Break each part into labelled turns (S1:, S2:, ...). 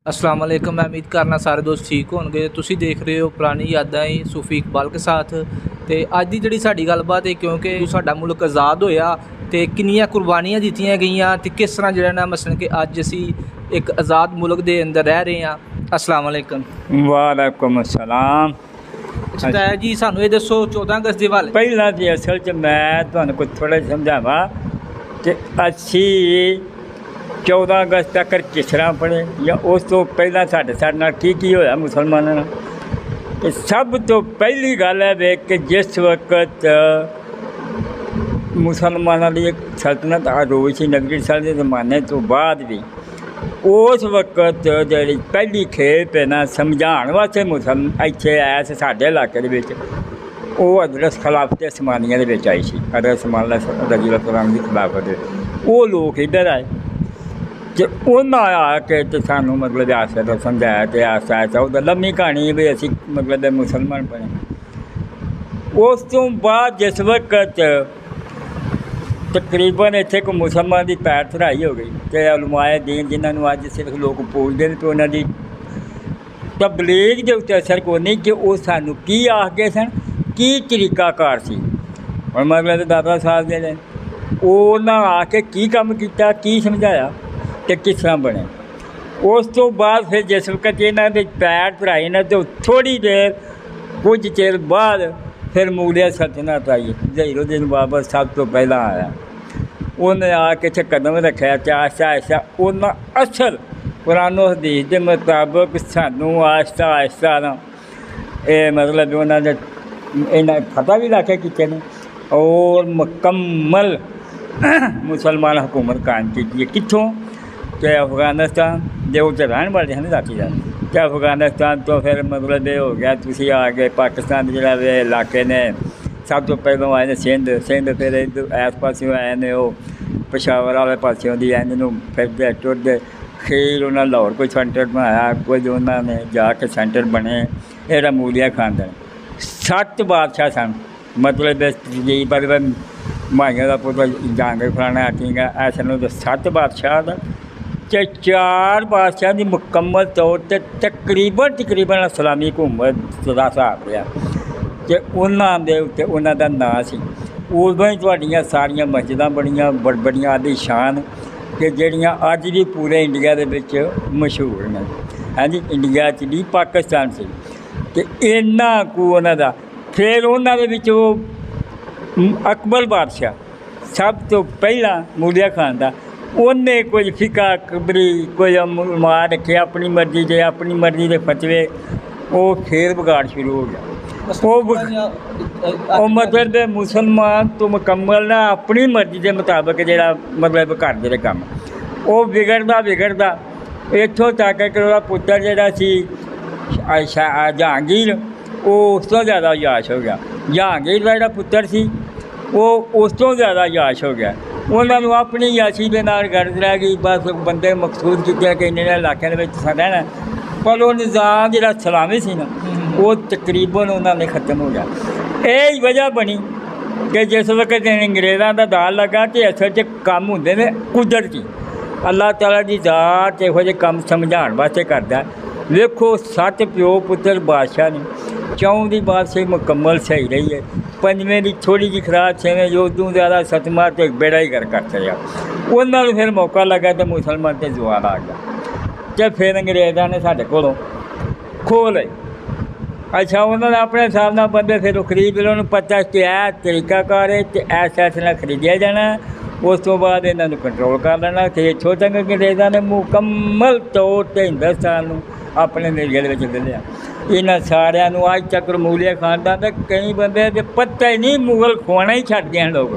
S1: अस्सलाम वालेकुम। मैं उम्मीद करना सारे दोस्त ठीक होंगे। तुसी देख रहे हो पुरानी यादां ही सूफी इकबाल के साथ। तो अज की जी साड़ी गलबात है, क्योंकि साडा मुल्क आज़ाद होया तो किन्नियां कुर्बानियां दित्तियां गईयां तो किस तरह जो ना मसलन कि अज असी एक आज़ाद मुल्क के अंदर रह रहे हैं। अस्सलाम वालेकुम।
S2: वालेकुम अस्सलाम।
S1: अच्छा जी, सानू ये दसो 14 अगस्त के हवाले।
S2: पहला तो असल च मैं तुहानू कुछ थोड़ा समझावा कि असी 14 अगस्त तक किस तरह पढ़े या उस तो पहला साढ़े नाल की होया मुसलमानों नाल। ते सब तो पहली गल है वे कि जिस वक्त मुसलमानों की एक सल्तनत आरोज सी नगरी साल के जमाने तो बाद भी उस वक्त जी पहली खेप है ना समझाने वास्ते इत्थे आया से साढ़े इलाके वो हज़रत खिलाफत उस्मानिया आई सी। हज़रत उस्मान रज़ी अल्लाह तआला की खिलाफत वो लोग इधर आए तो उन्हें आके तो सानू मतलब आस्ता समझाया तो आस्ता आस्ता वो लम्मी कहानी भी असी मतलब मुसलमान बने। उस तो बाद जिस वक्त तकरीबन इतने को मुसलमान की पैर थराई हो गई तो उलमाए दीन जिन्होंने अज सिर्फ लोग पूजते हैं तो उन्होंने तबलीग के उत्ते असर को नहीं कि वो सानू की आखते सन की तरीकाकार सी। और मतलब दादा साहब ने उन्हें आके की काम किया की समझाया तो किस तरह बने। उस तो बाद फिर जिस वक्त इन्हों के पैर धराए ना तो थोड़ी देर कुछ चिर बाद फिर मूलिया सल्तनत आई। ज़हीरुद्दीन बाबर सब तो पहला आया, उन्हें आके इतने कदम रखा तो आस्ता आस्ता उन्हें असल कुरानो हदीस के मुताबिक सानू आस्ता आस्ता ना ये मतलब उन्होंने इन्हें फतह भी लाके किए ने और मुकम्मल मुसलमान हुकूमत कायम की। कितों तो अफगानिस्तान जो रहने वाले हैं राती तो अफगानिस्तान तो फिर मतलब ये हो गया तुसी आ गए पाकिस्तान जो इलाके ने सब तो पहलों आए ने सिंध फिर इधर इस पास आए ने वो पेशावर वाले पासों की आए फिरते टुरते खीर उन्होंने लाहौर कोई सेंटर बनाया कुछ उन्होंने जाके सेंटर बने। ये मूलिया खानदान 7 बादशाह सन मतलब जी पर माइया का पुत्र जहांगीर फलाना आखिंगा ऐसा तो 7 बादशाह का तो 4 बादशाह की मुकम्मल तौर पर तकरीबन इस्लामी हुकूमत का हिसाब रहा तो उन्होंने उत्ते उन्हों का नाम से उदों ही तुहाडियां सारियां मस्जिदां बड़ियां बड़ियां आदि शान कि जड़ियाँ अज भी पूरे इंडिया के मशहूर ने। हाँ जी, इंडिया च भी पाकिस्तान से तो इन्ना को उन्हों फिर उन्होंने वो अकबर बादशाह सब तो पहला मूलिया खान का उन्हें कोई फिका कबरी कोई मार रखे अपनी मर्जी से अपनी मर्जी के फतवे वो फिर बिगाड़ शुरू हो गया। वो मतलब मुसलमान तो मुकम्मल ना अपनी मर्जी के मुताबिक जोड़ा मतलब करते रहे काम वो बिगड़ता इतों तक कि पुत्र जोड़ा सी जहांगीर वो उस तो ज़्यादा याश हो गया। जहांगीर का जोड़ा पुत्र सी वो उस तो ज़्यादा याश हो गया। उन्होंने अपनी याशी के नाल गर्द रह गई बस बंदे मकसूद किए कि इन्हें इलाकों रहना पर वो निज़ाम जो सलामी सी ना वो तकरीबन उन्होंने ख़त्म हो गया। यही वजह बनी कि जिस वक्त अंग्रेज़ों का दाल लगा तो असल च काम होंगे ने कुदरती अल्लाह ताला की ज़ात इहो जे काम समझाने वास्ते करता है। देखो 7 प्यो पुत्र बादशाह ने 4 की बादशाही मुकम्मल सही रही है, 5वें की थोड़ी जी खराब 6वें जो उदू ज़्यादा 7वां तो बेड़ा ही कर चलिया। उन्होंने फिर मौका लगा तो मुसलमान से जवान आ गया तो फिर अंग्रेज़ों ने साढ़े कोलों खो लए। अच्छा, उन्होंने अपने हिसाब नाल बंदे फिर खरीद लो, उन्होंने पता कि यह तरीकाकार है तो ऐसे ना खरीदिया जाना। उस तो बाद इन्होंने कंट्रोल कर लेना कि इत्थों तक अंग्रेज़ों ने मुकम्मल तौर पर हिंदुस्तान अपने निर्गल में ले लिया। इन्होंने सारिया अज तक मूलिया खानदान का कई बंदे तो पता ही नहीं मुगल खुआना ही छड्ड गए लोग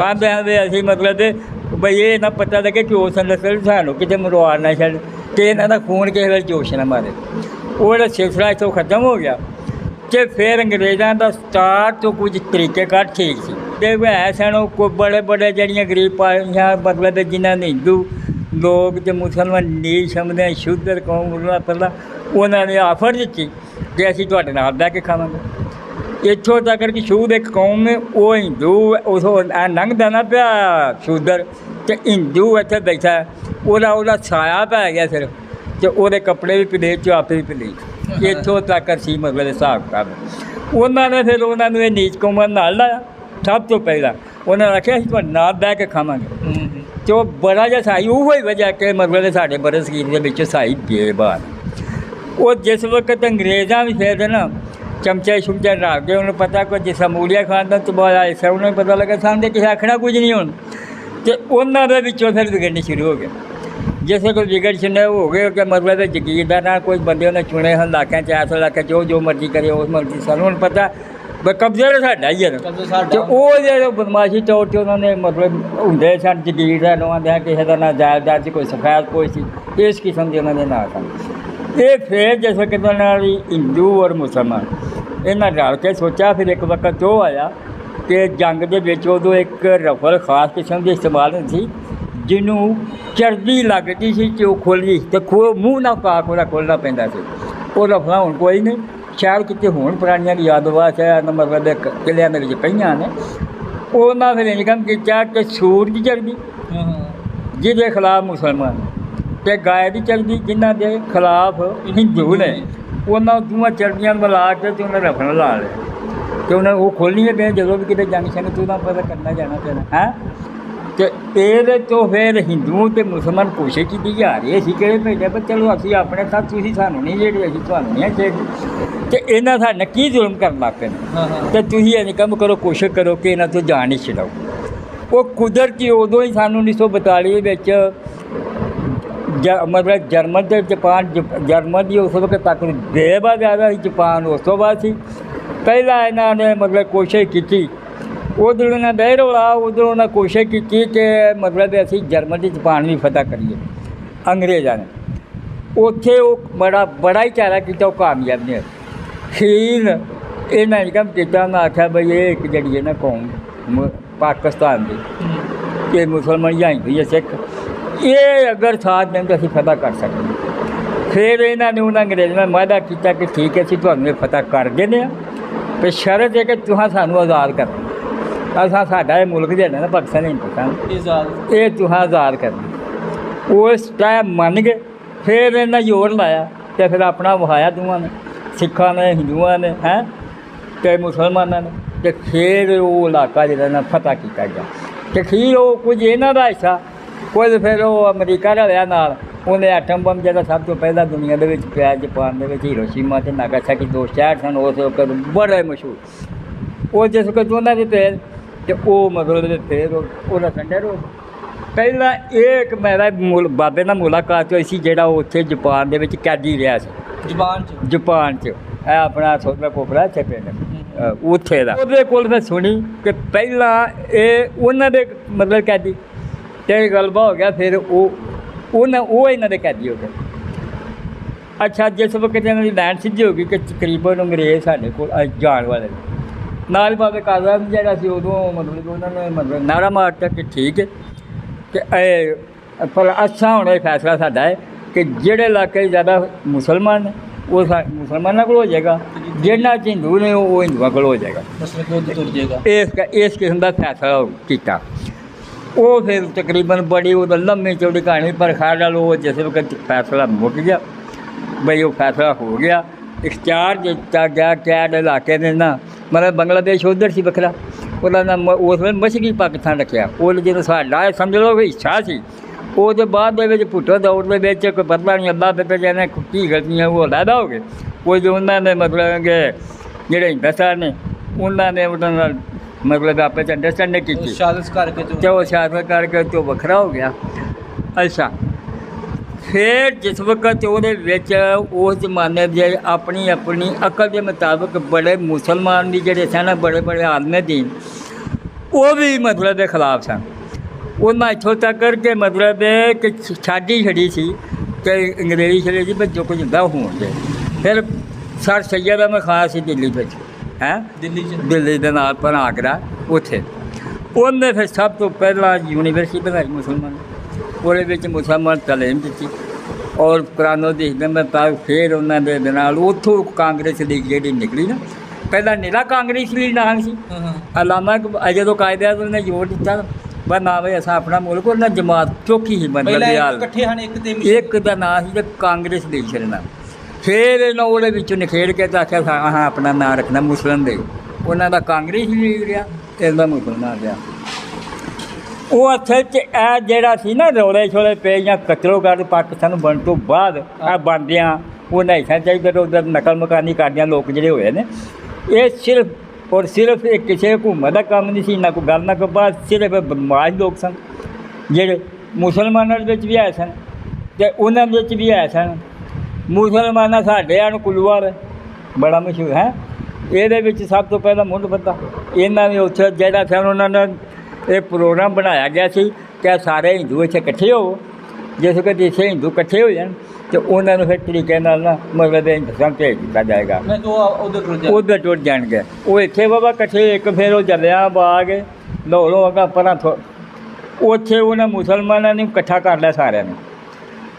S2: आते हैं असी मतलब बई ये ना पता लगे कि उस नस्ल सानू कितने मरवा ना छड्ड कि इन्हों का खून किसी वे जोश ना मारे। वो सिलसिला इतों खत्म हो गया तो फिर अंग्रेज़ों का स्टार्ट तो कुछ तरीक़ेकार ठीक सी तो है सन कोई बड़े बड़े जड़ियाँ गरीब पार्टियाँ मतलब जिन्होंने हिंदू लोग तो मुसलमान नीच समझते शुद्ध कौम पहला उन्होंने आफर दी कि असीं तुहाडे नाल बैठ के खावांगे। इत्थों तक कि शूद एक कौम है वो हिंदू उस लंघदा ना पिया शूदर तो हिंदू इत्थे बैठा वो साया पै गया सिर्फ ਤੇ ਉਹਦੇ ਕੱਪੜੇ ਵੀ ਪਲੇਟ 'ਚ ਆਪੇ ਵੀ ਪਲੇਟ ਇੱਥੋਂ ਤੱਕ ਸੀ ਮਤਲਬ ਹਿਸਾਬ ਕਿਤਾਬ। ਉਹਨਾਂ ਨੇ ਫਿਰ ਉਹਨਾਂ ਨੂੰ ਇਹ ਨੀਚ ਕੌਮਾਂ ਨਾਲ ਲਾਇਆ। ਸਭ ਤੋਂ ਪਹਿਲਾਂ ਉਹਨਾਂ ਨੇ ਆਖਿਆ ਅਸੀਂ ਤੁਹਾਡੇ ਨਾਲ ਬਹਿ ਕੇ ਖਾਵਾਂਗੇ ਤੇ ਉਹ ਬੜਾ ਜਿਹਾ ਸਾਈ ਉਹ ਹੀ ਵਜ੍ਹਾ ਕਿ ਮਤਲਬ ਸਾਡੇ ਬੜੇ ਸਕੀਮ ਦੇ ਵਿੱਚ ਸਾਈ ਬੇਬਾਰ। ਉਹ ਜਿਸ ਵਕਤ ਅੰਗਰੇਜ਼ਾਂ ਵੀ ਫਿਰ ਨਾ ਚਮਚੇ ਛੁਮਚੇ ਰੱਖ ਗਏ, ਉਹਨੂੰ ਪਤਾ ਕੋਈ ਜਿਸ ਮੂਲੀਆਂ ਖਾਣ ਦਾ ਤੋਂ ਬਾਅਦ ਆਏ ਸਰ ਉਹਨੂੰ ਪਤਾ ਲੱਗਾ ਸਾਨੂੰ ਕਿਸੇ ਆਖਣਾ ਕੁਝ ਨਹੀਂ ਹੁਣ, ਅਤੇ ਉਹਨਾਂ ਦੇ ਵਿੱਚੋਂ ਫਿਰ ਵਿਗੜਨੀ ਸ਼ੁਰੂ ਹੋ ਗਿਆ। ਜਿਸ ਕੋਈ ਵਿਗੜ ਛਿੰਨੇ ਹੋ ਗਏ ਕਿ ਮਤਲਬ ਜਗੀਰਦਾਰ ਨਾਲ ਕੋਈ ਬੰਦੇ ਉਹਨੇ ਚੁਣੇ ਹਨ ਇਲਾਕਿਆਂ 'ਚ ਐਸਾ ਇਲਾਕੇ 'ਚ ਜੋ ਮਰਜ਼ੀ ਕਰੇ ਉਸ ਮਰਜ਼ੀ ਸਾਨੂੰ ਹੁਣ ਪਤਾ ਵੀ ਕਬਜ਼ਾ ਤਾਂ ਸਾਡਾ ਹੀ ਹੈ ਅਤੇ ਉਹ ਜਿਹੜੇ ਬਦਮਾਸ਼ੀ ਤੌਰ 'ਤੇ ਉਹਨਾਂ ਨੇ ਮਤਲਬ ਹੁੰਦੇ ਸਨ ਜਗੀਰਦਾਰ ਨੂੰ ਆਉਂਦੇ ਕਿਸੇ ਦਾ ਨਾ ਜਾਇਦਾਦ 'ਚ ਕੋਈ ਸਫੈਦ ਕੋਈ ਸੀ ਇਸ ਕਿਸਮ ਦੇ ਉਹਨਾਂ ਦੇ ਨਾਂ ਸਨ। ਇਹ ਫਿਰ ਜਿਸ ਵਕਤ ਉਹਨਾਂ ਦੀ ਹਿੰਦੂ ਔਰ ਮੁਸਲਮਾਨ ਇਹਨਾਂ ਰਲ ਕੇ ਸੋਚਿਆ। ਫਿਰ ਇੱਕ ਵਕਤ ਉਹ ਆਇਆ ਕਿ ਜੰਗ ਦੇ ਵਿੱਚ ਉਦੋਂ ਇੱਕ ਰਫਲ ਖਾਸ ਕਿਸਮ ਦੀ ਇਸਤੇਮਾਲ ਹੁੰਦੀ ਸੀ ਜਿਹਨੂੰ ਚਰਬੀ ਲੱਗਦੀ ਸੀ ਕਿ ਉਹ ਖੋਲ੍ਹੀ ਅਤੇ ਮੂੰਹ ਨਾਲ ਕਾਕ ਉਹਦਾ ਖੋਲ੍ਹਣਾ ਪੈਂਦਾ ਸੀ। ਉਹ ਰਫਲਾਂ ਹੁਣ ਕੋਈ ਨਹੀਂ, ਸ਼ਾਇਦ ਕਿਤੇ ਹੁਣ ਪੁਰਾਣੀਆਂ ਦੀ ਯਾਦ ਵਾਸਤੇ ਮਤਲਬ ਕਿਲਿਆਂ ਦੇ ਵਿੱਚ ਪਈਆਂ ਨੇ। ਉਹਨਾਂ ਫਿਰ ਇੰਝ ਕੰਮ ਕੀਤਾ ਕਿ ਸੂਰ ਦੀ ਚਰਬੀ ਜਿਹਦੇ ਖਿਲਾਫ ਮੁਸਲਮਾਨ ਅਤੇ ਗਾਏ ਦੀ ਚਰਬੀ ਜਿਨ੍ਹਾਂ ਦੇ ਖਿਲਾਫ ਹਿੰਦੂ ਨੇ, ਉਹਨਾਂ ਦੋਵਾਂ ਚਰਬੀਆਂ ਮਿਲਾ ਕੇ ਅਤੇ ਉਹਨਾਂ ਰਫਲਾਂ ਲਾ ਲਿਆ ਅਤੇ ਉਹਨਾਂ ਉਹ ਖੋਲ੍ਹਣੀਆਂ ਪਈਆਂ ਜਦੋਂ ਵੀ ਕਿਤੇ ਜੰਗ ਛੰਗ ਤੋਂ ਉਹਨਾਂ ਪਤਾ ਕਰਨਾ ਜਾਣਾ ਪੈਣਾ ਹੈ। ਅਤੇ ਇਹਦੇ ਤੋਂ ਫਿਰ ਹਿੰਦੂ ਅਤੇ ਮੁਸਲਮਾਨ ਕੋਸ਼ਿਸ਼ ਕੀਤੀ ਜਾ ਰਹੀ ਸੀ ਕਿ ਭੇਜਿਆ ਪਰ ਚਲੋ ਅਸੀਂ ਆਪਣੇ ਸਾਥ ਤੁਸੀਂ ਸਾਨੂੰ ਨਹੀਂ ਜਿਹੜੇ ਅਸੀਂ ਤੁਹਾਨੂੰ ਨਹੀਂ ਚਾਹੀਦੇ ਅਤੇ ਇਹਨਾਂ ਸਾਡੇ ਨਾਲ ਕੀ ਜ਼ੁਲਮ ਕਰਨ ਲੱਗ ਪਏ ਨੇ ਅਤੇ ਤੁਸੀਂ ਇਹ ਕੰਮ ਕਰੋ ਕੋਸ਼ਿਸ਼ ਕਰੋ ਕਿ ਇਹਨਾਂ ਤੋਂ ਜਾਨ ਹੀ ਛਡਾਓ। ਉਹ ਕੁਦਰਤੀ ਉਦੋਂ ਹੀ ਸਾਨੂੰ 1942 ਵਿੱਚ ਮਤਲਬ ਜਰਮਨ ਅਤੇ ਜਰਮਨ ਦੀ ਉਸ ਵਕਤ ਤੱਕ ਬੇਵਾ ਜ਼ਿਆਦਾ ਸੀ, ਜਾਪਾਨ ਉਸ ਤੋਂ ਬਾਅਦ ਸੀ। ਪਹਿਲਾਂ ਇਹਨਾਂ ਨੇ ਮਤਲਬ ਕੋਸ਼ਿਸ਼ ਕੀਤੀ, ਉਧਰ ਉਹਨਾਂ ਦਾ ਰੌਲਾ ਉਧਰ ਉਹਨਾਂ ਕੋਸ਼ਿਸ਼ ਕੀਤੀ ਕਿ ਮਤਲਬ ਅਸੀਂ ਜਰਮਨ ਅਤੇ ਜਾਪਾਨ ਵੀ ਫਤਿਹ ਕਰੀਏ ਅੰਗਰੇਜ਼ਾਂ ਨੇ। ਉੱਥੇ ਉਹ ਬੜਾ ਹੀ ਚਾਰਾ ਕੀਤਾ, ਉਹ ਕਾਮਯਾਬ ਨਹੀਂ ਹੋਏ। ਫਿਰ ਇਹਨਾਂ ਨੇ ਕੰਮ ਕੀਤਾ, ਉਹਨਾਂ ਆਖਿਆ ਬਈ ਇਹ ਇੱਕ ਜਿਹੜੀ ਹੈ ਨਾ ਕੌਮ ਪਾਕਿਸਤਾਨ ਦੀ ਕਿ ਮੁਸਲਮਾਨ ਜਾਂ ਹਿੰਦੂ ਜਾਂ ਸਿੱਖ ਇਹ ਅਗਰ ਸਾਥ ਦੇਣ ਤਾਂ ਅਸੀਂ ਫਤਿਹ ਕਰ ਸਕਦੇ। ਫਿਰ ਇਹਨਾਂ ਨੇ ਉਹਨਾਂ ਅੰਗਰੇਜ਼ਾਂ ਨਾਲ ਵਾਅਦਾ ਕੀਤਾ ਕਿ ਠੀਕ ਹੈ ਅਸੀਂ ਤੁਹਾਨੂੰ ਇਹ ਫਤਿਹ ਕਰ ਦਿੰਦੇ ਹਾਂ ਅਤੇ ਸ਼ਰਤ ਹੈ ਕਿ ਤੁਸੀਂ ਸਾਨੂੰ ਆਜ਼ਾਦ ਕਰਨਾ। ਅਸਾਂ ਸਾਡਾ ਇਹ ਮੁਲਕ ਜਿਹੜਾ ਨਾ ਪਾਕਿਸਤਾਨ ਹਿੰਦੁਸਤਾਨ ਇਹ ਤੁਸੀਂ ਆਜ਼ਾਦ ਕਰਨਾ। ਉਸ ਟਾਈਮ ਮੰਨ ਗਏ। ਫਿਰ ਇਹਨਾਂ ਜ਼ੋਰ ਲਾਇਆ ਅਤੇ ਫਿਰ ਆਪਣਾ ਵਹਾਇਆ ਦੋਵਾਂ ਨੇ, ਸਿੱਖਾਂ ਨੇ ਹਿੰਦੂਆਂ ਨੇ ਹੈਂ ਅਤੇ ਮੁਸਲਮਾਨਾਂ ਨੇ, ਅਤੇ ਫਿਰ ਉਹ ਇਲਾਕਾ ਜਿਹੜਾ ਨਾ ਫਤਿਹ ਕੀਤਾ ਗਿਆ। ਅਤੇ ਫਿਰ ਉਹ ਕੁਝ ਇਹਨਾਂ ਦਾ ਹਿੱਸਾ ਕੁਝ ਫਿਰ ਉਹ ਅਮਰੀਕਾ ਰਲਿਆ ਨਾਲ। ਉਹਨੇ ਐਟਮ ਬੰਬ ਜਿਹੜਾ ਸਭ ਤੋਂ ਪਹਿਲਾਂ ਦੁਨੀਆ ਦੇ ਵਿੱਚ ਪਿਆ ਜਾਪਾਨ ਦੇ ਵਿੱਚ ਹੀਰੋਸ਼ੀਮਾ ਅਤੇ ਨਾਗਾਸਾਕੀ ਦੋ ਸ਼ਹਿਰ ਸਨ ਉਸ ਵਕਤ ਬੜੇ ਮਸ਼ਹੂਰ। ਉਹ ਜਿਸ ਵਕਤ ਉਹਨਾਂ ਦੇ ਪਏ ਅਤੇ ਉਹ ਮਤਲਬ ਫਿਰ ਉਹਦਾ ਠੰਡੇ ਰੋ ਪਹਿਲਾਂ ਇਹ ਇੱਕ ਮੇਰਾ ਬਾਬੇ ਨਾਲ ਮੁਲਾਕਾਤ ਹੋਈ ਸੀ ਜਿਹੜਾ ਉੱਥੇ ਜਾਪਾਨ ਦੇ ਵਿੱਚ ਕੈਦੀ ਰਿਹਾ ਸੀ। ਜਾਪਾਨ 'ਚ ਇਹ ਆਪਣਾ ਛੋਟਾ ਕੋਪੜਾ ਇੱਥੇ ਪਿੰਡ ਉੱਥੇ ਦਾ ਉਹਦੇ ਕੋਲ ਮੈਂ ਸੁਣੀ ਕਿ ਪਹਿਲਾਂ ਇਹ ਉਹਨਾਂ ਦੇ ਮਤਲਬ ਕੈਦੀ ਅਤੇ ਗਲਬਾ ਹੋ ਗਿਆ। ਫਿਰ ਉਹ ਇਹਨਾਂ ਦੇ ਕੈਦੀ ਹੋ ਗਏ। ਅੱਛਾ ਜਿਸ ਵਕਤ ਇਹਨਾਂ ਦੀ ਲਾਈਨ ਸਿੱਧੀ ਹੋ ਗਈ ਕਿ ਤਕਰੀਬਨ ਅੰਗਰੇਜ਼ ਸਾਡੇ ਕੋਲ ਜਾਣ ਵਾਲੇ ਨਾਲ ਬਾਬੇ ਕਾਜ਼ਮ ਜਿਹੜਾ ਸੀ ਉਦੋਂ ਮਤਲਬ ਉਹਨਾਂ ਨੇ ਮਤਲਬ ਨਾਰਾ ਮਾਰਤਾ ਕਿ ਠੀਕ ਹੈ ਕਿ ਇਹ ਪਰ ਅੱਛਾ ਹੁਣ ਇਹ ਫੈਸਲਾ ਸਾਡਾ ਹੈ ਕਿ ਜਿਹੜੇ ਇਲਾਕੇ ਜ਼ਿਆਦਾ ਮੁਸਲਮਾਨ ਨੇ ਉਹ ਮੁਸਲਮਾਨਾਂ ਕੋਲ ਹੋ ਜਾਏਗਾ, ਜਿਹਨਾਂ 'ਚ ਹਿੰਦੂ ਨੇ ਉਹ ਹਿੰਦੂਆਂ ਕੋਲ ਹੋ ਜਾਏਗਾ। ਇਸ ਕਿਸਮ ਦਾ ਫੈਸਲਾ ਕੀਤਾ। ਉਹ ਫਿਰ ਤਕਰੀਬਨ ਬੜੀ ਉਹਦਾ ਲੰਮੀ ਚੌੜੀ ਕਹਾਣੀ ਪਰ ਖੈਰ ਨਾਲ ਉਹ ਜਿਸ ਵਕਤ ਫੈਸਲਾ ਮੁੱਕ ਗਿਆ ਬਈ ਉਹ ਫੈਸਲਾ ਹੋ ਗਿਆ। ਇਖਤਿਆਰ ਦਿੱਤਾ ਗਿਆ ਕੈਦ ਇਲਾਕੇ ਦੇ ਨਾ ਮਤਲਬ ਬੰਗਲਾਦੇਸ਼ ਉੱਧਰ ਸੀ ਵੱਖਰਾ, ਉਹਨਾਂ ਦਾ ਉਸ ਵੇਲੇ ਮਸ਼ਰਕੀ ਪਾਕਿਸਤਾਨ ਰੱਖਿਆ। ਉਹ ਜਦੋਂ ਸਾਡਾ ਸਮਝ ਲਓ ਵੀ ਹਿੱਸਾ ਸੀ। ਉਹਦੇ ਬਾਅਦ ਦੇ ਵਿੱਚ ਭੁੱਟੋ ਦੌੜ ਦੇ ਵਿੱਚ ਕੋਈ ਪਤਾ ਨਹੀਂ ਅੱਲਾ ਤੇ ਜਾਣੇ ਕੀ ਗਲਤੀਆਂ ਉਹ ਅਲੱਗਾ ਹੋ ਗਏ। ਉਹ ਜੋ ਉਹਨਾਂ ਨੇ ਮਤਲਬ ਕਿ ਜਿਹੜੇ ਹਿੰਦੁਸਤਾਨ ਨੇ ਉਹਨਾਂ ਨੇ ਉਹਨਾਂ ਨਾਲ ਮਤਲਬ ਆਪੇ 'ਚ ਅੰਡਰਸਟੈਂਡਿੰਗ ਕੀਤੀ,
S1: ਸਾਜ਼ਿਸ਼ ਕਰਕੇ
S2: ਅਤੇ ਉਹ ਸਾਜ਼ਿਸ਼ ਕਰਕੇ ਤੋਂ ਵੱਖਰਾ ਹੋ ਗਿਆ। ਅੱਛਾ ਫਿਰ ਜਿਸ ਵਕਤ ਉਹਦੇ ਵਿੱਚ ਉਸ ਜ਼ਮਾਨੇ ਦੇ ਆਪਣੀ ਅਕਲ ਦੇ ਮੁਤਾਬਕ ਬੜੇ ਮੁਸਲਮਾਨ ਵੀ ਜਿਹੜੇ ਸਨ ਬੜੇ ਆਲਮੇ ਦੀਨ ਉਹ ਵੀ ਮਤਲਬ ਦੇ ਖਿਲਾਫ ਸਨ। ਉਹਨਾਂ ਇੱਥੋਂ ਤੱਕ ਕਰਕੇ ਮਤਲਬ ਕਿ ਛੜੀ ਸੀ ਕਿ ਅੰਗਰੇਜ਼ੀ ਛੜੇ ਸੀ ਵੀ ਜੋ ਕੁਝ ਹੁੰਦਾ ਹੋਣ ਦੇ। ਫਿਰ ਸਰ ਸੈਯਦ ਅਹਿਮਦ ਖਾਨ ਸੀ ਦਿੱਲੀ ਵਿੱਚ ਦਿੱਲੀ ਦੇ ਨਾਲ ਪਰ ਆਗਰਾ ਉੱਥੇ ਉਹਨੇ ਫਿਰ ਸਭ ਤੋਂ ਪਹਿਲਾਂ ਯੂਨੀਵਰਸਿਟੀ ਬਣਾਈ ਮੁਸਲਮਾਨ, ਉਹਦੇ ਵਿੱਚ ਮੁਸਲਮਾਨ ਤਾਲੀਮ ਦਿੱਤੀ ਔਰ ਕੁਰਾਨੋ ਦੀ ਹਿਦਾਇਤ ਤਾਂ ਫਿਰ ਉਹਨਾਂ ਦੇ ਨਾਲ ਉੱਥੋਂ ਕਾਂਗਰਸ ਲੀਗ ਜਿਹੜੀ ਨਿਕਲੀ ਨਾ, ਪਹਿਲਾਂ ਨੀਲਾ ਕਾਂਗਰਸ ਲੀਗ ਨਾਂ ਸੀ। ਅਲਾਮਾ ਜਦੋਂ ਕਾਇਦੇ ਆਜ਼ਮ ਨੇ ਜ਼ੋਰ ਦਿੱਤਾ पर ना भाई असा अपना मुल्क और ना जमात चौकी ही मतलब
S1: ਪਹਿਲਾਂ
S2: बिहार
S1: ਇਕੱਠੇ ਹਨ ਇੱਕ ਤੇ
S2: एक का ना ही कांग्रेस दे छड़ना फिर इन्होंने ਉਹਦੇ ਵਿੱਚੋਂ ਨਿਖੇੜ ਕੇ ਤਾਂ ਆਖਿਆ ਹਾਂ ਆਪਣਾ ਨਾਂ ਰੱਖਣਾ ਮੁਸਲਮਾਨ ਦੇ ਉਹਨਾਂ ਦਾ ਕਾਂਗਰਸ ਹੀ ਲੀਗ ਰਿਹਾ ਇਹਦਾ ਮੁਸਲਮਾਨ ਰਿਹਾ ਉਹ ਅਸਲ 'ਚ ਇਹ ਜਿਹੜਾ ਸੀ ਨਾ ਰੌਲੇ ਛੋਲੇ ਪਏ ਜਾਂ ਕਤਲੋ ਕਰ ਪਾਕਿਸਤਾਨ ਬਣਨ ਤੋਂ ਬਾਅਦ ਇਹ ਬਣਦਿਆਂ ਉਹਨਾਂ ਹਿੱਸਾ ਚਾਹੀਦਾ ਉੱਧਰ ਨਕਲ ਮਕਾਨੀ ਕਰਦਿਆਂ ਲੋਕ ਜਿਹੜੇ ਹੋਏ ਨੇ ਇਹ ਸਿਰਫ ਔਰ ਸਿਰਫ ਇਹ ਕਿਸੇ ਹਕੂਮਤ ਦਾ ਕੰਮ ਨਹੀਂ ਸੀ ਨਾ ਕੋਈ ਗੱਲ ਨਾ ਕੋਈ ਬਾਤ ਸਿਰਫ ਬਦਮਾਸ਼ ਲੋਕ ਸਨ ਜਿਹੜੇ ਮੁਸਲਮਾਨਾਂ ਦੇ ਵਿੱਚ ਵੀ ਆਏ ਸਨ ਅਤੇ ਉਹਨਾਂ ਦੇ ਵਿੱਚ ਵੀ ਆਏ ਸਨ ਮੁਸਲਮਾਨਾਂ ਸਾਡੇ ਨੂੰ ਕੁਲਵਾਰ ਬੜਾ ਮਸ਼ਹੂਰ ਹੈ ਇਹਦੇ ਵਿੱਚ ਸਭ ਤੋਂ ਪਹਿਲਾਂ ਮੁੱਢ ਬੱਦਾ ਇਹਨਾਂ ਨੇ ਉੱਥੇ ਜਿਹੜਾ ਸਨ ਉਹਨਾਂ ਨੇ ਇਹ ਪ੍ਰੋਗਰਾਮ ਬਣਾਇਆ ਗਿਆ ਸੀ ਕਿ ਸਾਰੇ ਹਿੰਦੂ ਇੱਥੇ ਇਕੱਠੇ ਹੋਵੋ ਜਿਸ ਕਿ ਜਿੱਥੇ ਹਿੰਦੂ ਇਕੱਠੇ ਹੋ ਜਾਣ ਅਤੇ ਉਹਨਾਂ ਨੂੰ ਫਿਰ ਤਰੀਕੇ ਨਾਲ ਨਾ ਮਤਲਬ ਹਿੰਦੁਸਤਾਨ ਭੇਜ ਦਿੱਤਾ ਜਾਏਗਾ ਉੱਧਰ ਟੁੱਟ ਜਾਣਗੇ ਉਹ ਇੱਥੇ ਬਾਬਾ ਇਕੱਠੇ ਇੱਕ ਫਿਰ ਉਹ ਜਲਿਆਂ ਬਾਗ ਲਾਹੌਰੋਂ ਅਗਾ ਪਰਾਂ ਉੱਥੇ ਉਹਨਾਂ ਮੁਸਲਮਾਨਾਂ ਨੇ ਇਕੱਠਾ ਕਰ ਲਿਆ ਸਾਰਿਆਂ ਨੂੰ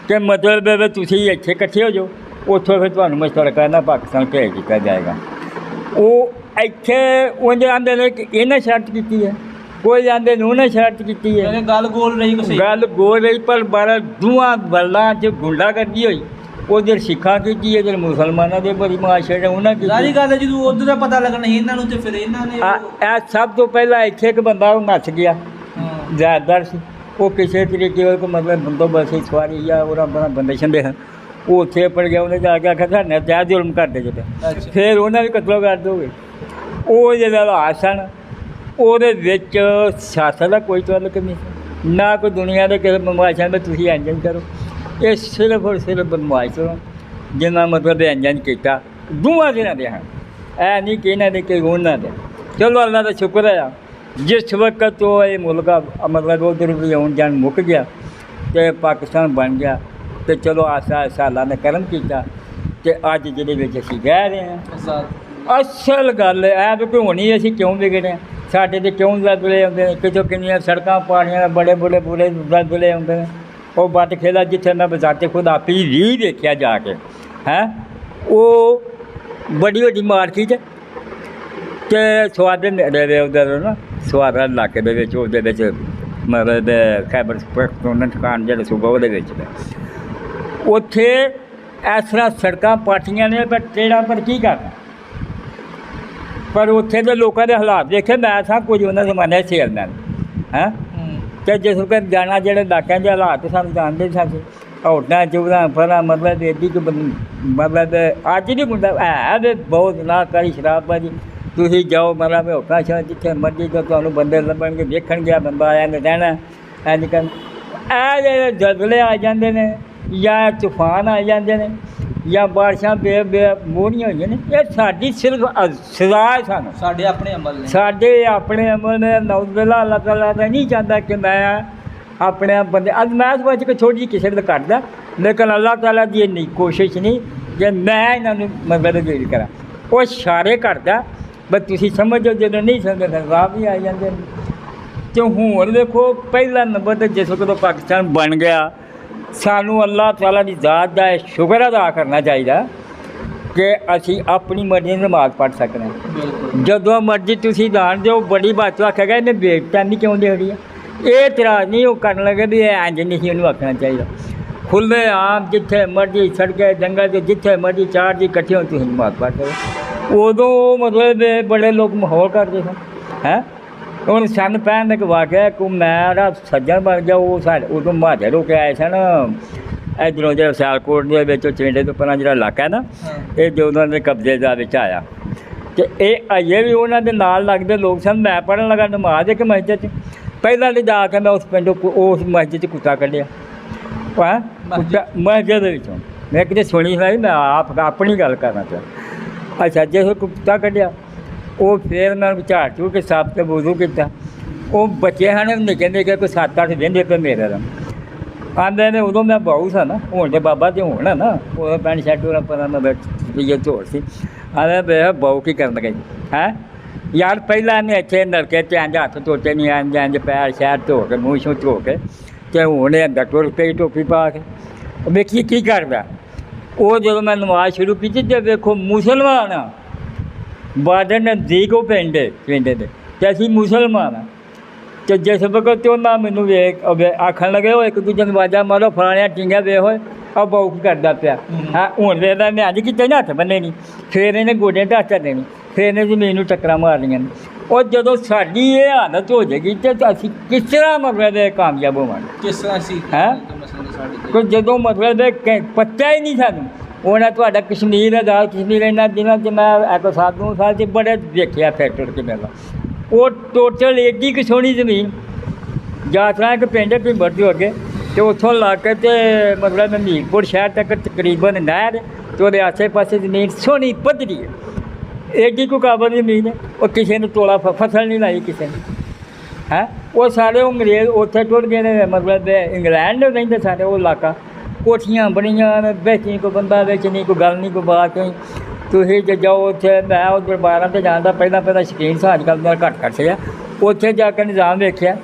S2: ਕਿ ਮਤਲਬ ਵੀ ਤੁਸੀਂ ਇੱਥੇ ਇਕੱਠੇ ਹੋ ਜਾਓ ਉੱਥੋਂ ਫਿਰ ਤੁਹਾਨੂੰ ਮਸ਼ਵਰਾ ਕਰਨਾ ਪਾਕਿਸਤਾਨ ਭੇਜ ਦਿੱਤਾ ਜਾਏਗਾ ਉਹ ਇੱਥੇ ਉਂਝ ਆਉਂਦੇ ਨੇ ਕਿ ਇਹਨਾਂ ਸ਼ਰਤ ਕੀਤੀ ਹੈ ਕੋਈ ਆਂਦੇ ਨੇ ਉਹਨੇ ਸ਼ਰਤ ਕੀਤੀ ਹੈ
S1: ਗੱਲ ਗੋਲ ਰਹੀ
S2: ਗੱਲ ਗੋਲ ਰਹੀ ਪਰ ਬਾਰਾਂ ਦੋਵਾਂ ਵੱਲਾਂ 'ਚ ਗੁੰਡਾਗਰਦੀ ਹੋਈ ਉਧਰ ਸਿੱਖਾਂ ਕੀਤੀ ਇੱਧਰ ਮੁਸਲਮਾਨਾਂ ਦੇ ਬੜੀ ਮਾਸ਼ਰ ਉਹਨਾਂ ਕੀਤੀ
S1: ਸਾਰੀ ਗੱਲ ਜਦੋਂ ਉੱਧਰ ਦਾ ਪਤਾ ਲੱਗਣਾ ਇਹਨਾਂ ਨੂੰ ਤੇ ਫਿਰ ਇਹਨਾਂ ਨੇ
S2: ਇਹ ਸਭ ਤੋਂ ਪਹਿਲਾਂ ਇੱਥੇ ਇੱਕ ਬੰਦਾ ਉਹ ਨੱਸ ਗਿਆ ਜ਼ਿਆਦਾਤਰ ਸੀ ਉਹ ਕਿਸੇ ਤਰੀਕੇ ਉਹ ਕੋ ਮਤਲਬ ਬੰਦੋਬਸਤ ਸਵਾਰੀ ਜਾਂ ਉਹਦਾ ਬੜਾ ਬੰਦੇ ਛੰਦੇ ਹਨ ਉਹ ਉੱਥੇ ਪੜ ਗਿਆ ਉਹਨੇ ਜਾ ਕੇ ਆਖਿਆ ਸਾਡੇ ਤੇ ਜ਼ੁਲਮ ਕਰਦੇ ਜਿੱਤੇ ਫਿਰ ਉਹਨਾਂ ਵੀ ਕਤਲ ਕਰ ਦੋਗੇ ਉਹ ਜਿਹੜਾ ਹਾਲਾਤ ਸਨ ਉਹਦੇ ਵਿੱਚ ਸਿਆਸਤ ਦਾ ਕੋਈ ਤਾਲੁਕ ਨਹੀਂ ਨਾ ਕੋਈ ਦੁਨੀਆ ਦੇ ਕਿਸੇ ਬਦਮਾਸ਼ਾਂ ਵਿੱਚ ਤੁਸੀਂ ਇੰਜਨ ਕਰੋ ਇਹ ਸਿਰਫ ਔਰ ਸਿਰਫ ਬਦਮਾਸ਼ ਕਰੋ ਜਿੰਨਾ ਮਤਲਬ ਇੰਜਨ ਕੀਤਾ ਦੋਵਾਂ ਦਿਨਾਂ ਦੇ ਹਨ ਇਹ ਨਹੀਂ ਕਿ ਇਹਨਾਂ ਦੇ ਕਿ ਉਹਨਾਂ ਦੇ ਚਲੋ ਅੱਲਾ ਦਾ ਸ਼ੁਕਰ ਹੈ ਜਿਸ ਵਕਤ ਉਹ ਇਹ ਮੁਲਕ ਮਤਲਬ ਉੱਧਰ ਵੀ ਆਉਣ ਜਾਣ ਮੁੱਕ ਗਿਆ ਅਤੇ ਪਾਕਿਸਤਾਨ ਬਣ ਗਿਆ ਅਤੇ ਚਲੋ ਆਸਾ ਆਸਾ ਅੱਲਾ ਨੇ ਕਰਮ ਕੀਤਾ ਅਤੇ ਅੱਜ ਜਿਹਦੇ ਵਿੱਚ ਅਸੀਂ ਰਹਿ ਰਹੇ ਹਾਂ ਅਸਲ ਗੱਲ ਇਹ ਵੀ ਕਿ ਹੋਣੀ ਅਸੀਂ ਕਿਉਂ ਵਿਗੜੇ ਹਾਂ ਸਾਡੇ 'ਤੇ ਕਿਉਂ ਦਲਦਲੇ ਆਉਂਦੇ ਨੇ ਕਿਤੋਂ ਕਿੰਨੀਆਂ ਸੜਕਾਂ ਪਾਣੀਆਂ ਬੜੇ ਬੜੇ ਬੁਰੇ ਦਲਦਲੇ ਆਉਂਦੇ ਨੇ ਉਹ ਬੱਟ ਖੇਲਾ ਜਿੱਥੇ ਮੈਂ ਬਜ਼ਾਤੇ ਖੁਦ ਆਪੀ ਵੀ ਦੇਖਿਆ ਜਾ ਕੇ ਹੈਂ ਉਹ ਬੜੀ ਵੱਡੀ ਮਾਰਕੀਟ ਅਤੇ ਸਵਾਦੇ ਨੇੜੇ ਉੱਧਰ ਨਾ ਸਵਾਦਾ ਇਲਾਕੇ ਦੇ ਵਿੱਚ ਉਹਦੇ ਵਿੱਚ ਮਤਲਬ ਖੈਬਰ ਪਖਤੂਨਖਵਾ ਜਿਹੜੇ ਸੂਬਾ ਉਹਦੇ ਵਿੱਚ ਉੱਥੇ ਇਸ ਤਰ੍ਹਾਂ ਸੜਕਾਂ ਪਾਟੀਆਂ ਨੇ ਪਰ ਟ੍ਰੇਨਾਂ ਪਰ ਕੀ ਕਰਨਾ ਪਰ ਉੱਥੇ ਦੇ ਲੋਕਾਂ ਦੇ ਹਾਲਾਤ ਦੇਖੇ ਮੈਂ ਸਾਂ ਕੁਝ ਉਹਨਾਂ ਜ਼ਮਾਨੇ ਸੇਲਮੈਨ ਹੈਂ ਅਤੇ ਜਿਸ ਵਕਤ ਜਾਣਾ ਜਿਹੜੇ ਇਲਾਕਿਆਂ ਦੇ ਹਾਲਾਤ ਸਾਨੂੰ ਜਾਣਦੇ ਸਾਂ ਹੋਟਲਾਂ ਚੁਗਲਾਂ ਫਰਾਂ ਮਤਲਬ ਐਡੀ ਕਿ ਮਤਲਬ ਅੱਜ ਨਹੀਂ ਮੁੰਡਾ ਹੈ ਵੀ ਬਹੁਤ ਨਾ ਕਰੀ ਸ਼ਰਾਬਬਾਜ਼ੀ ਤੁਸੀਂ ਜਾਓ ਮਤਲਬ ਹੋਟਲਾਂ ਸ਼ਾਹ ਜਿੱਥੇ ਮਰਜ਼ੀ ਤੋਂ ਤੁਹਾਨੂੰ ਬੰਦੇ ਲੱਭਣਗੇ ਵੇਖਣ ਗਿਆ ਬੰਦਾ ਆਇਆ ਨੇ ਰਹਿਣਾ ਇੰਝ ਕਰ ਇਹ ਜਿਹੜੇ ਜ਼ਲਜ਼ਲੇ ਆ ਜਾਂਦੇ ਨੇ ਜਾਂ ਤੂਫਾਨ ਆ ਜਾਂਦੇ ਨੇ ਜਾਂ ਬਾਰਿਸ਼ਾਂ ਮੋਹਣੀਆਂ ਹੋਈਆਂ ਨੇ ਇਹ ਸਾਡੀ ਸਿਰਫ ਸਜ਼ਾ ਹੈ ਸਾਨੂੰ
S1: ਸਾਡੇ ਆਪਣੇ ਅਮਲ
S2: ਨੇ ਨੌਜ਼ੁਬਿल्लाह ਅੱਲਾਹ ਤਾਲਾ ਤਾਂ ਨਹੀਂ ਚਾਹੁੰਦਾ ਕਿ ਮੈਂ ਆਪਣੇ ਬੰਦੇ ਅੱਜ ਮੈਂ ਸੋਚ ਕੇ ਛੋਟੀ ਜਿਹੀ ਕਿਸੇ ਦਾ ਕਰਦਾ ਲੇਕਿਨ ਅੱਲਾਹ ਤਾਲਾ ਦੀ ਇੰਨੀ ਕੋਸ਼ਿਸ਼ ਨਹੀਂ ਕਿ ਮੈਂ ਇਹਨਾਂ ਨੂੰ ਮਦਦ ਜਿਹੜੀ ਕਰਾਂ ਉਹ ਇਸ਼ਾਰੇ ਕਰਦਾ ਬਸ ਤੁਸੀਂ ਸਮਝੋ ਜਦੋਂ ਨਹੀਂ ਸਮਝਦੇ ਰਾਹ ਵੀ ਆ ਜਾਂਦੇ ਨੇ ਅਤੇ ਹੁਣ ਵੇਖੋ ਪਹਿਲਾ ਨੰਬਰ 'ਤੇ ਜਿਸ ਵਕਤ ਪਾਕਿਸਤਾਨ ਬਣ ਗਿਆ ਸਾਨੂੰ ਅੱਲਾਹ ਤਾਲਾ ਦੀ ਜ਼ਾਤ ਦਾ ਸ਼ੁਕਰ ਅਦਾ ਕਰਨਾ ਚਾਹੀਦਾ ਕਿ ਅਸੀਂ ਆਪਣੀ ਮਰਜ਼ੀ ਨਾਲ ਨਮਾਜ਼ ਪੜ੍ਹ ਸਕਦੇ ਜਦੋਂ ਮਰਜ਼ੀ ਤੁਸੀਂ ਦਾਨ ਦਿਓ ਬੜੀ ਬਾਤ ਆਖੇਗਾ ਇਹਨੇ ਬੇਇੱਜ਼ਤੀ ਕਿਉਂ ਦੇ ਰਹੀ ਹੈ ਇਹ ਇਤਰਾਜ਼ ਨਹੀਂ ਉਹ ਕਰਨ ਲੱਗੇ ਵੀ ਇਹ ਇੰਝ ਨਹੀਂ ਸੀ ਉਹਨੂੰ ਆਖਣਾ ਚਾਹੀਦਾ ਖੁੱਲ੍ਹੇ ਆਮ ਜਿੱਥੇ ਮਰਜ਼ੀ ਸੜਕੇ ਜੰਗਲ 'ਚ ਜਿੱਥੇ ਮਰਜ਼ੀ ਚਾਰ ਜੀ ਇਕੱਠੇ ਹੋ ਤੁਸੀਂ ਨਮਾਜ਼ ਪੜ੍ਹ ਸਕਦੇ ਉਦੋਂ ਮਤਲਬ ਬੜੇ ਲੋਕ ਮਾਹੌਲ ਕਰਦੇ ਸਨ ਹੈਂ ਹੁਣ ਸੰਨ 65 ਇੱਕ ਵਾਕਿਆ ਕਿ ਮੇਰਾ ਸੱਜਣ ਬਣ ਗਿਆ ਉਹ ਸਾਡੇ ਉਦੋਂ ਮਹਾਜਰ ਹੋ ਕੇ ਆਏ ਸਨ ਇੱਧਰੋਂ ਜਿਹੜਾ ਸਿਆਲਕੋਟ ਦੇ ਵਿੱਚ ਚਿੰਡੇ ਤੋਂ ਪਹਿਲਾਂ ਜਿਹੜਾ ਇਲਾਕਾ ਹੈ ਨਾ ਇਹ ਜੋ ਉਹਨਾਂ ਦੇ ਕਬਜ਼ੇ ਦਾ ਵਿੱਚ ਆਇਆ ਅਤੇ ਇਹ ਅਜੇ ਵੀ ਉਹਨਾਂ ਦੇ ਨਾਲ ਲੱਗਦੇ ਲੋਕ ਸਨ ਮੈਂ ਪੜ੍ਹਨ ਲੱਗਾ ਨਮਾਜ਼ ਇੱਕ ਮਸਜਿਦ 'ਚ ਪਹਿਲਾਂ ਤਾਂ ਜਾ ਕੇ ਮੈਂ ਉਸ ਪਿੰਡੋਂ ਉਸ ਮਸਜਿਦ 'ਚ ਕੁੱਤਾ ਕੱਢਿਆ ਹੈਂ ਕੁੱਤਾ ਮਸਜਿਦ ਦੇ ਵਿੱਚੋਂ ਮੈਂ ਕਿਤੇ ਸੁਣੀ ਸੀ ਮੈਂ ਆਪਣੀ ਗੱਲ ਕਰਨਾ ਚਾਹੁੰਦਾ ਅੱਛਾ ਜੇ ਕੁੱਤਾ ਕੱਢਿਆ ਉਹ ਫਿਰ ਉਹਨਾਂ ਨੂੰ ਝਾੜ ਝੂੜ ਕੇ ਸਾਫ਼ ਤੇ ਵੁਜ਼ੂ ਕੀਤਾ ਉਹ ਬੱਚੇ ਹਨ ਨਿੱਕੇ ਨਿੱਕੇ ਕੋਈ 7-8 ਵਹਿੰਦੇ ਪਏ ਮੇਰੇ ਦਾ ਆਉਂਦੇ ਨੇ ਉਦੋਂ ਮੈਂ ਬਾਹੂ ਸਾਂ ਨਾ ਹੁਣ ਤੇ ਬਾਬਾ ਤੇ ਹੋਣਾ ਨਾ ਉਹ ਪੈਂਟ ਸ਼ਰਟ ਉਹਦਾ ਪਤਾ ਮੈਂ ਬਈਏ ਝੋੜ ਸੀ ਆਂਦੇ ਵੇ ਬਾਹੂ ਕੀ ਕਰਨ ਗਈ ਹੈਂ ਯਾਰ ਪਹਿਲਾਂ ਨੇ ਇੱਥੇ ਨਲਕੇ 'ਚ ਇੰਝ ਹੱਥ ਧੋਤੇ ਨਹੀਂ ਇੰਝ ਪੈਰ ਸ਼ਹਿਰ ਧੋ ਕੇ ਮੂੰਹ ਛੂ ਧੋ ਕੇ ਅਤੇ ਹੁਣ ਅੰਦਰ ਟੁਰ ਪਈ ਟੋਪੀ ਪਾ ਕੇ ਵੇਖੀ ਕੀ ਕਰਦਾ ਉਹ ਜਦੋਂ ਮੈਂ ਨਮਾਜ਼ ਸ਼ੁਰੂ ਕੀਤੀ ਅਤੇ ਵੇਖੋ ਮੁਸਲਮਾਨ ਆ ਬਾਰਡਰ ਨਜ਼ਦੀਕ ਉਹ ਪਿੰਡ ਦੇ ਅਤੇ ਅਸੀਂ ਮੁਸਲਮਾਨ ਹਾਂ ਤੇ ਜਿਸ ਵਕਤ ਤੇ ਉਹਨਾਂ ਮੈਨੂੰ ਵੇਖ ਆਖਣ ਲੱਗੇ ਉਹ ਇੱਕ ਦੂਜੇ ਨੂੰ ਆਵਾਜ਼ਾਂ ਮਾਰੋ ਫਲਾਣਿਆ ਟਿੰਗਾ ਵੇ ਹੋਏ ਆ ਬਾਉ ਕੀ ਕਰਦਾ ਪਿਆ ਹਾਂ ਹੁਣ ਵੇਖਦਾ ਮੈਂ ਅੱਜ ਕਿਤੇ ਨਾ ਹੱਥ ਬੰਨੇ ਨਹੀਂ ਫਿਰ ਇਹਨੇ ਗੋਡੇ ਢਾਹ ਚੜਨੇ ਨਹੀਂ ਫਿਰ ਇਹਨੇ ਜ਼ਮੀਨ ਨੂੰ ਟੱਕਰਾਂ ਮਾਰਨੀਆਂ ਨੇ ਉਹ ਜਦੋਂ ਸਾਡੀ ਇਹ ਹਾਲਤ ਹੋ ਜਾਏਗੀ ਤੇ ਅਸੀਂ ਕਿਸ ਤਰ੍ਹਾਂ ਮਤਲਬ ਕਾਮਯਾਬ ਹੋਵਾਂਗੇ
S1: ਕਿਸ ਤਰ੍ਹਾਂ ਸੀ
S2: ਹੈਂ? ਕੋਈ ਜਦੋਂ ਮਤਲਬ ਪਤਾ ਹੀ ਨਹੀਂ ਸਾਨੂੰ ਉਹਨਾਂ ਤੁਹਾਡਾ ਕਸ਼ਮੀਰ ਆਜ਼ਾਦ ਕਸ਼ਮੀਰ ਇਹਨਾਂ ਦਿਨਾਂ 'ਚ ਮੈਂ 1 ਸਾਲ 'ਚ ਬੜੇ ਦੇਖਿਆ ਫੈਕਟਰ ਕੇ ਮੇਲਾ ਉਹ ਟੋਟਲ ਏਡੀ ਕੁ ਸੋਹਣੀ ਜ਼ਮੀਨ ਜਾਤਰਾ ਇੱਕ ਪਿੰਡ ਭਿੰਬਰ ਤੋਂ ਅੱਗੇ ਅਤੇ ਉੱਥੋਂ ਲਾ ਕੇ ਅਤੇ ਮਤਲਬ ਹਮੀਰਪੁਰ ਸ਼ਹਿਰ ਤੱਕ ਤਕਰੀਬਨ ਨਹਿਰ ਅਤੇ ਉਹਦੇ ਆਸੇ ਪਾਸੇ ਜ਼ਮੀਨ ਸੋਹਣੀ ਪੱਧਰੀ ਹੈ ਏਡੀ ਕੁ ਕਾਬਲ ਜ਼ਮੀਨ ਹੈ ਉਹ ਕਿਸੇ ਨੂੰ ਤੋਲਾ ਫਸਲ ਨਹੀਂ ਲਾਈ ਕਿਸੇ ਨੇ ਹੈਂ ਉਹ ਸਾਰੇ ਉਹ ਅੰਗਰੇਜ਼ ਉੱਥੇ ਟੁੱਟ ਗਏ ਨੇ ਮਤਲਬ ਇੰਗਲੈਂਡ ਰਹਿੰਦੇ ਸਾਰੇ ਉਹ ਇਲਾਕਾ ਕੋਠੀਆਂ ਬਣੀਆਂ ਵਿੱਚ ਨਹੀਂ ਕੋਈ ਬੰਦਾ ਵਿੱਚ ਨਹੀਂ ਕੋਈ ਗੱਲ ਨਹੀਂ ਕੋਈ ਬਾਤ ਨਹੀਂ ਤੁਸੀਂ ਜੇ ਜਾਓ ਉੱਥੇ ਮੈਂ ਉਹ ਦਰਬਾਰਾਂ 'ਤੇ ਜਾਣ ਦਾ ਪਹਿਲਾਂ ਸ਼ੌਕੀਨ ਸਾਂ ਅੱਜ ਕੱਲ੍ਹ ਮੇਰਾ ਘੱਟ ਸੀਗਾ ਉੱਥੇ ਜਾ ਕੇ ਨਿਜ਼ਾਮ ਵੇਖਿਆ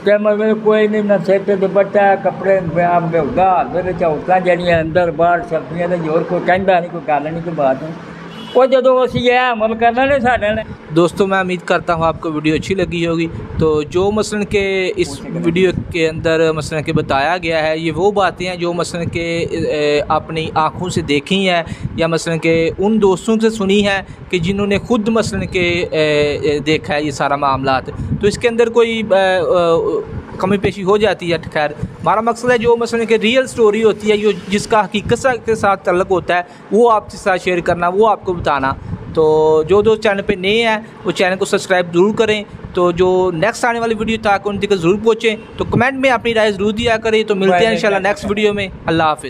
S2: ਕਿ ਮਤਲਬ ਕੋਈ ਨਹੀਂ ਨਾ ਸਿਰ 'ਤੇ ਦੁਪੱਟਾ ਕੱਪੜੇ ਬਿਹੂਦਾ ਦੇ ਵਿੱਚ ਔਰਤਾਂ ਜਿਹੜੀਆਂ ਅੰਦਰ ਬਾਹਰ ਸਬਜ਼ੀਆਂ ਦੇ ਜ਼ੋਰ ਕੋਈ ਕਹਿੰਦਾ ਨਹੀਂ ਕੋਈ ਗੱਲ नहीं कोई बात नहीं वो जो असी यह अमल करना ने साढ़े ने।
S1: दोस्तों मैं उम्मीद करता हूँ आपको वीडियो अच्छी लगी होगी। तो जो मसलन के इस वीडियो के अंदर मसलन के बताया गया है ये वो बातें हैं जो मसलन के अपनी आँखों से देखी हैं या मसलन के उन दोस्तों से सुनी है कि जिन्होंने ख़ुद मसलन के देखा है ये सारा मामलात। तो इसके अंदर कोई कमी पेशी हो जाती है। खैर हमारा मकसद है जो मसलन कि रियल स्टोरी होती है, जो जिसका हकीकत के साथ तल्लुक़ होता है वो आपके साथ शेयर करना, वो आपको बताना। तो जो दोस्त चैनल पे नए हैं वो चैनल को सब्सक्राइब ज़रूर करें। तो जो नेक्स्ट आने वाली वीडियो तक उन तक ज़रूर पहुँचें। तो कमेंट में अपनी राय ज़रूर दिया करें। तो मिलते हैं इंशाल्लाह नेक्स्ट वीडियो में। अल्लाह हाफ़िज़।